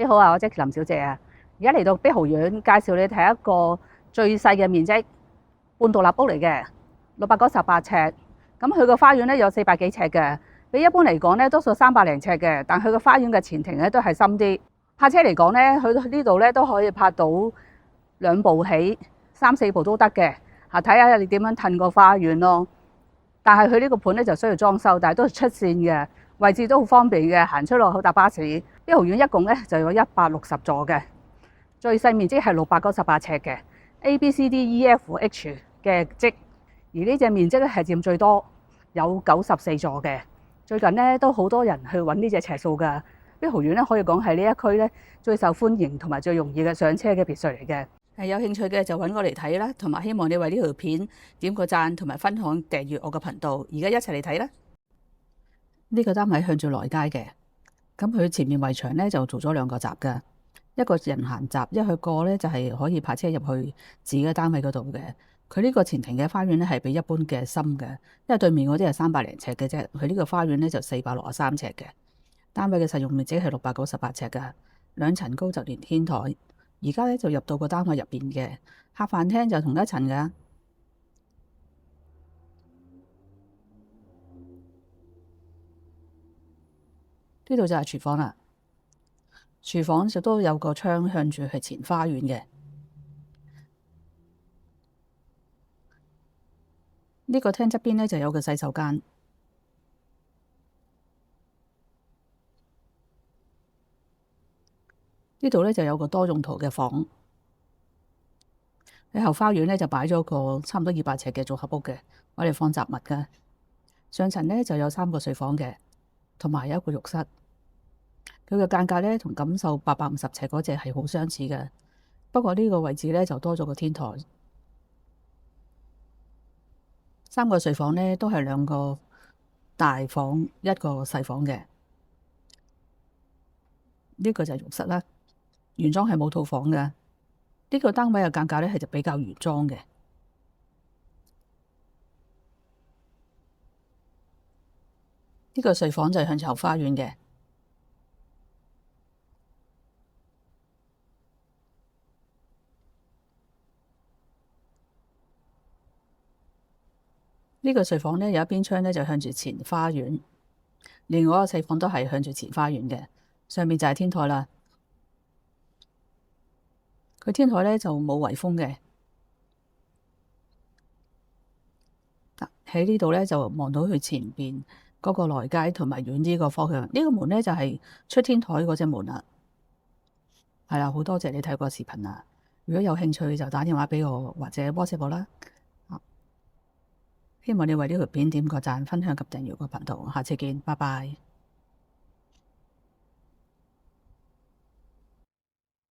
你好啊，我Jackie林小姐啊，而家嚟到碧豪苑，介紹你睇一個最細嘅面積，半獨立屋嚟嘅，698尺。咁佢個花園咧有400幾尺嘅，比一般嚟講咧多數300零尺嘅，但佢個花園嘅前庭咧都係深啲。泊車嚟講咧，佢呢度咧都可以泊到2部起，3、4部都得嘅。睇下你點樣褪個花園咯。但係佢呢個盤咧就需要裝修，但係都係出線嘅。位置都好方便嘅，行出落去搭巴士。碧豪苑一共咧就有160座嘅，最細面積係698尺嘅，ABCDEFH 嘅積，而呢隻面積咧係佔最多，有94座嘅。最近咧都好多人去揾呢隻尺數㗎。碧豪苑咧可以講係呢一區咧最受歡迎同埋最容易嘅上車嘅別墅嚟嘅。有興趣嘅就揾我嚟睇啦，同埋希望你為呢條片點個讚同埋分享訂閱我嘅頻道。而家一齊嚟睇啦！呢個單位向住內街嘅，咁佢前面圍牆咧就做咗2個閘嘅，一個人行閘，一個過咧就係可以泊車入去自己嘅單位嗰度嘅。佢呢個前庭嘅花園咧係比一般嘅深嘅，因為對面嗰啲係300零尺嘅啫，佢呢個花園咧就463尺嘅。單位嘅實用面積係698尺嘅，2層高就連天台。而家咧就入到個單位入邊嘅客飯廳就同一層嘅。呢度就係廚房啦，廚房就都有個窗向住係前花園嘅。呢個廳側邊咧就有個洗手間。呢度咧就有個多用途嘅房。喺後花園咧就擺咗個差唔多200尺嘅組合屋嘅，我哋放雜物㗎。上層咧就有3個睡房嘅，同埋有一個浴室。佢嘅間隔咧同錦繡850尺嗰隻係好相似嘅，不過呢個位置咧就多咗個天台。3個睡房咧都係2個大房1個細房嘅。呢個就係浴室啦，原裝係冇套房嘅。呢個單位嘅間隔咧係就比較原裝嘅。呢個睡房就係向住後花園嘅。呢個睡房咧有一邊窗咧就向住前花園，另外一個細房都係向住前花園嘅。上面就係天台啦。佢天台咧就冇圍封嘅。喺呢度咧就望到佢前邊嗰個內街同埋遠呢個方向。呢個門咧就係出天台嗰隻門啦。係啦，好多謝你睇過視頻啦。如果有興趣就打電話俾我或者 WhatsApp 我啦。希望你為呢條片點個讚、分享及訂閱個頻道。下次見，拜拜。